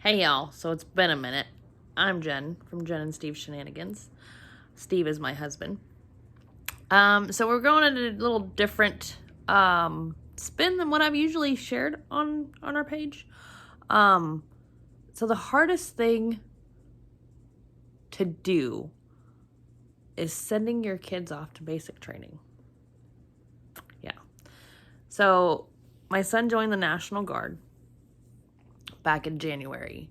Hey y'all, so it's been a minute. I'm Jen from Jen and Steve Shenanigans. Steve is my husband. So we're going in a little different spin than what I've usually shared on our page. So the hardest thing to do is sending your kids off to basic training. Yeah. So my son joined the National Guard back in January,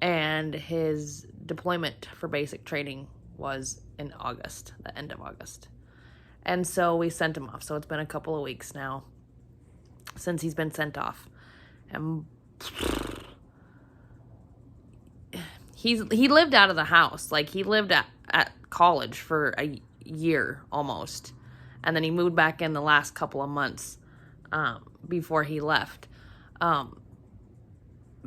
and his deployment for basic training was in August, the end of August. And so we sent him off. So it's been a couple of weeks now since he's been sent off. And he lived out of the house. Like, he lived at college for a year almost. And then he moved back in the last couple of months before he left.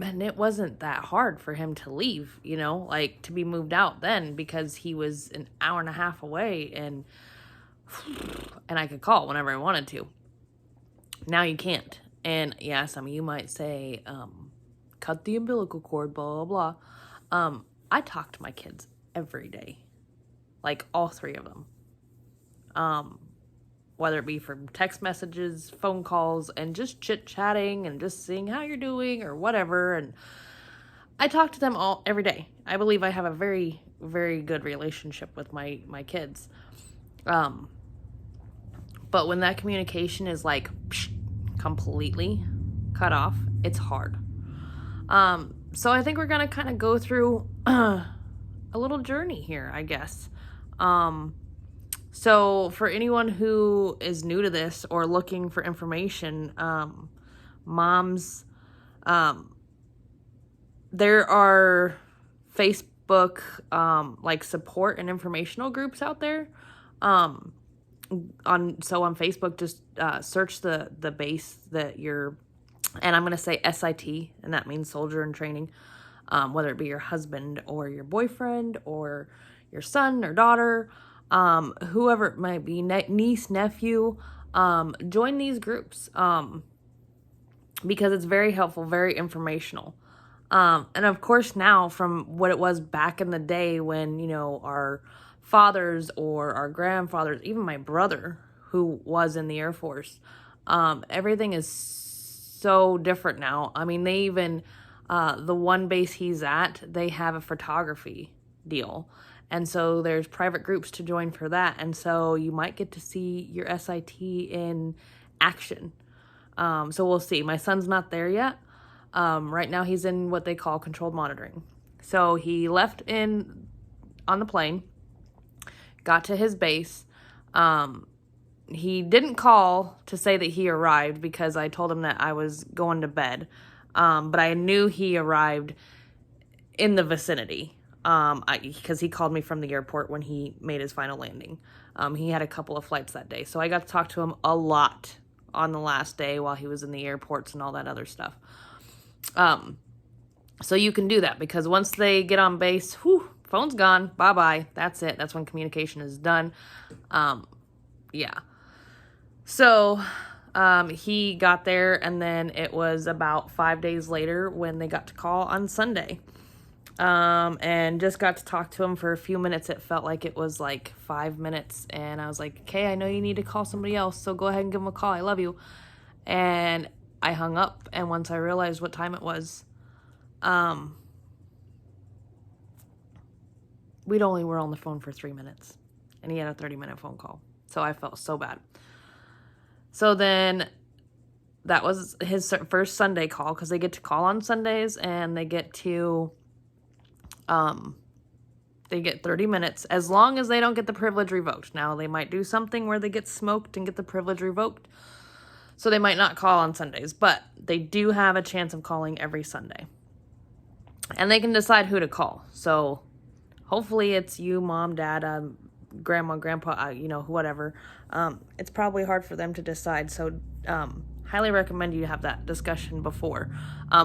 And it wasn't that hard for him to leave, like to be moved out then, because he was an hour and a half away, and I could call whenever I wanted to. Now you can't. And yeah, some of you might say, cut the umbilical cord, blah, blah, blah. I talk to my kids every day, like all three of them. Whether it be from text messages, phone calls, and just chit-chatting and just seeing how you're doing or whatever. And I talk to them all every day. I believe I have a very, very good relationship with my kids. But when that communication is like completely cut off, it's hard. So I think we're going to kind of go through a little journey here, I guess. So for anyone who is new to this or looking for information, moms, there are Facebook, like support and informational groups out there. On Facebook, just search the base that you're, and I'm going to say SIT, and that means soldier in training, whether it be your husband or your boyfriend or your son or daughter, whoever it might be, niece, nephew, join these groups, because it's very helpful, very informational. And of course now, from what it was back in the day when, our fathers or our grandfathers, even my brother who was in the Air Force, everything is so different now. I mean, they even, the one base he's at, they have a photography deal. And so there's private groups to join for that. And so you might get to see your SIT in action. So we'll see. My son's not there yet. Right now he's in what they call controlled monitoring. So he left on the plane, got to his base. He didn't call to say that he arrived because I told him that I was going to bed. But I knew he arrived in the vicinity. Because he called me from the airport when he made his final landing. He had a couple of flights that day. So I got to talk to him a lot on the last day while he was in the airports and all that other stuff. So you can do that, because once they get on base, phone's gone, bye-bye, that's it. That's when communication is done. Yeah. So, he got there, and then it was about 5 days later when they got to call on Sunday. And just got to talk to him for a few minutes. It felt like it was like 5 minutes, and I was like, okay, I know you need to call somebody else, so go ahead and give him a call. I love you. And I hung up, and once I realized what time it was, we'd only were on the phone for 3 minutes, and he had a 30-minute phone call. So I felt so bad. So then that was his first Sunday call, because they get to call on Sundays, and they get to, they get 30 minutes, as long as they don't get the privilege revoked. Now, they might do something where they get smoked and get the privilege revoked, so they might not call on Sundays, but they do have a chance of calling every Sunday. And they can decide who to call. So hopefully it's you, mom, dad, grandma, grandpa, whatever. It's probably hard for them to decide. So highly recommend you have that discussion before.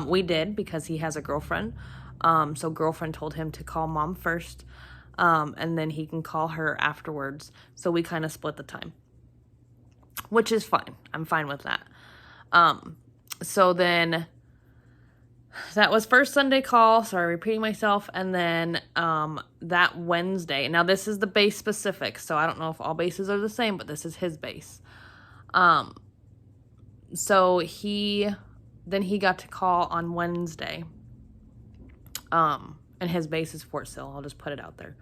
We did, because he has a girlfriend. So girlfriend told him to call mom first, and then he can call her afterwards. So we kind of split the time, which is fine. I'm fine with that. So then that was first Sunday call. Sorry, repeating myself. And then that Wednesday. Now, this is the base specific, so I don't know if all bases are the same, but this is his base. So he got to call on Wednesday. And his base is Fort Sill. I'll just put it out there.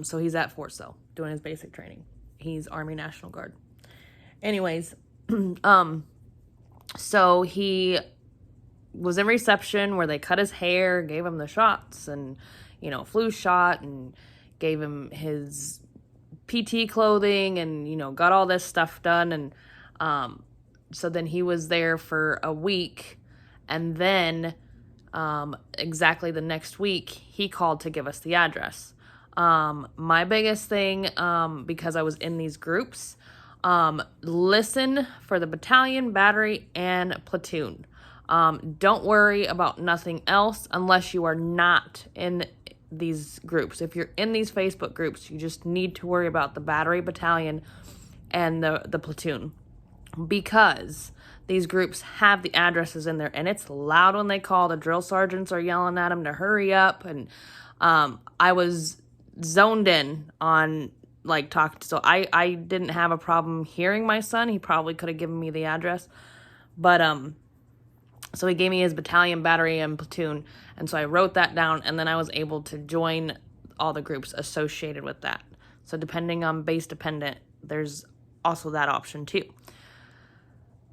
So he's at Fort Sill doing his basic training. He's Army National Guard. Anyways, so he was in reception where they cut his hair, gave him the shots and, flu shot, and gave him his PT clothing and, got all this stuff done. And so then he was there for a week, and then exactly the next week he called to give us the address. My biggest thing, because I was in these groups, listen for the battalion, battery, and platoon. Don't worry about nothing else unless you are not in these groups. If you're in these Facebook groups, you just need to worry about the battery, battalion, and the platoon, because these groups have the addresses in there, and it's loud when they call. The drill sergeants are yelling at them to hurry up, and I was zoned in on talk. So I didn't have a problem hearing my son. He probably could have given me the address, but so he gave me his battalion, battery, and platoon, and so I wrote that down, and then I was able to join all the groups associated with that. So depending on base dependent, there's also that option too.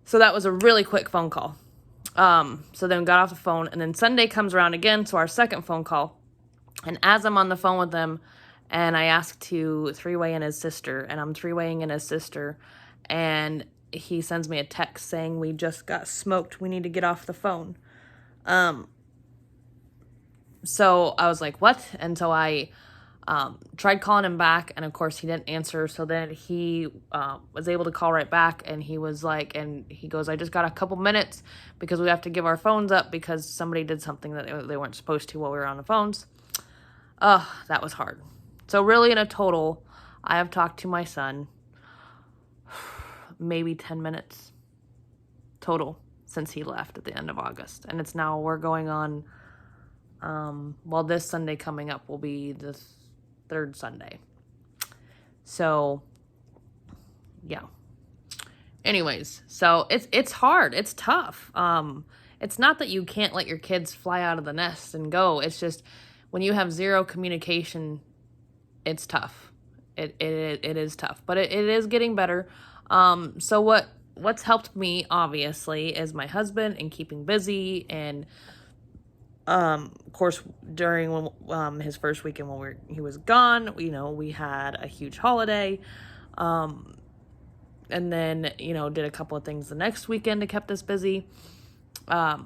So that was a really quick phone call. So then got off the phone, and then Sunday comes around again, so our second phone call. And as I'm on the phone with them, and I asked to three-way in his sister, and I'm three-waying in his sister, and he sends me a text saying, "We just got smoked. We need to get off the phone." So I was like, what? And so I tried calling him back, and of course he didn't answer. So then he was able to call right back, and he was like, and he goes, "I just got a couple minutes because we have to give our phones up because somebody did something that they weren't supposed to while we were on the phones." That was hard. So really, in a total, I have talked to my son maybe 10 minutes total since he left at the end of August. And we're going on, this Sunday coming up will be the third Sunday. So, yeah. Anyways, so it's hard. It's tough. It's not that you can't let your kids fly out of the nest and go. It's just when you have zero communication, it's tough. It is tough, but it is getting better. So what's helped me obviously is my husband and keeping busy, and of course during his first weekend when he was gone, we had a huge holiday, and then did a couple of things the next weekend that kept us busy. But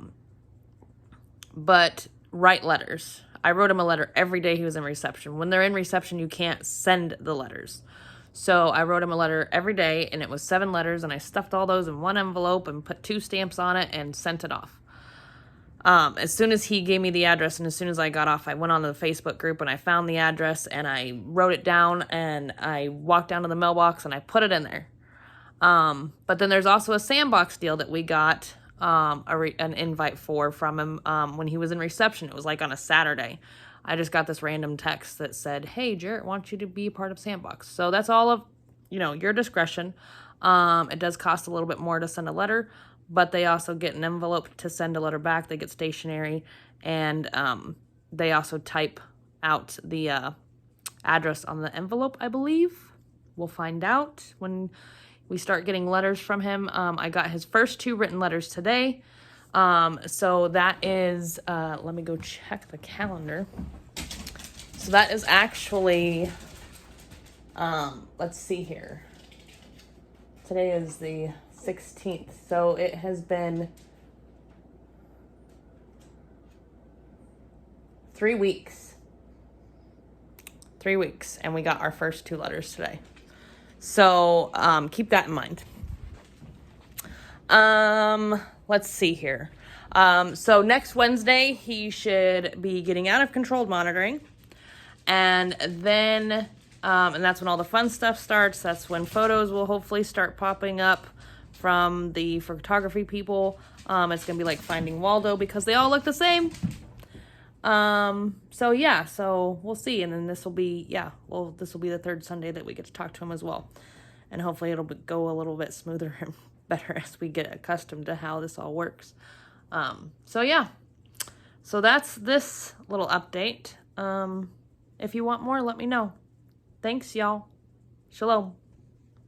write letters. I wrote him a letter every day he was in reception. When they're in reception, you can't send the letters. So I wrote him a letter every day, and it was 7 letters, and I stuffed all those in one envelope and put 2 stamps on it and sent it off. As soon as he gave me the address, and as soon as I got off, I went on to the Facebook group, and I found the address, and I wrote it down, and I walked down to the mailbox, and I put it in there. But then there's also a sandbox deal that we got an invite from him when he was in reception. It was on a Saturday. I just got this random text that said, "Hey, Jarrett wants you to be part of Sandbox." So that's all of, your discretion. It does cost a little bit more to send a letter, but they also get an envelope to send a letter back. They get stationery, and they also type out the address on the envelope, I believe. We'll find out when we start getting letters from him. I got his first 2 written letters today. So that is, let me go check the calendar. So that is actually, let's see here. Today is the 16th. So it has been 3 weeks. 3 weeks. And we got our first 2 letters today. So, keep that in mind. Let's see here. So next Wednesday, he should be getting out of controlled monitoring. And then, and that's when all the fun stuff starts. That's when photos will hopefully start popping up from the photography people. It's going to be like Finding Waldo because they all look the same. So yeah, so we'll see. And then this will be, this will be the third Sunday that we get to talk to him as well. And hopefully it'll go a little bit smoother and better as we get accustomed to how this all works. So yeah, so that's this little update. If you want more, let me know. Thanks, y'all. Shalom.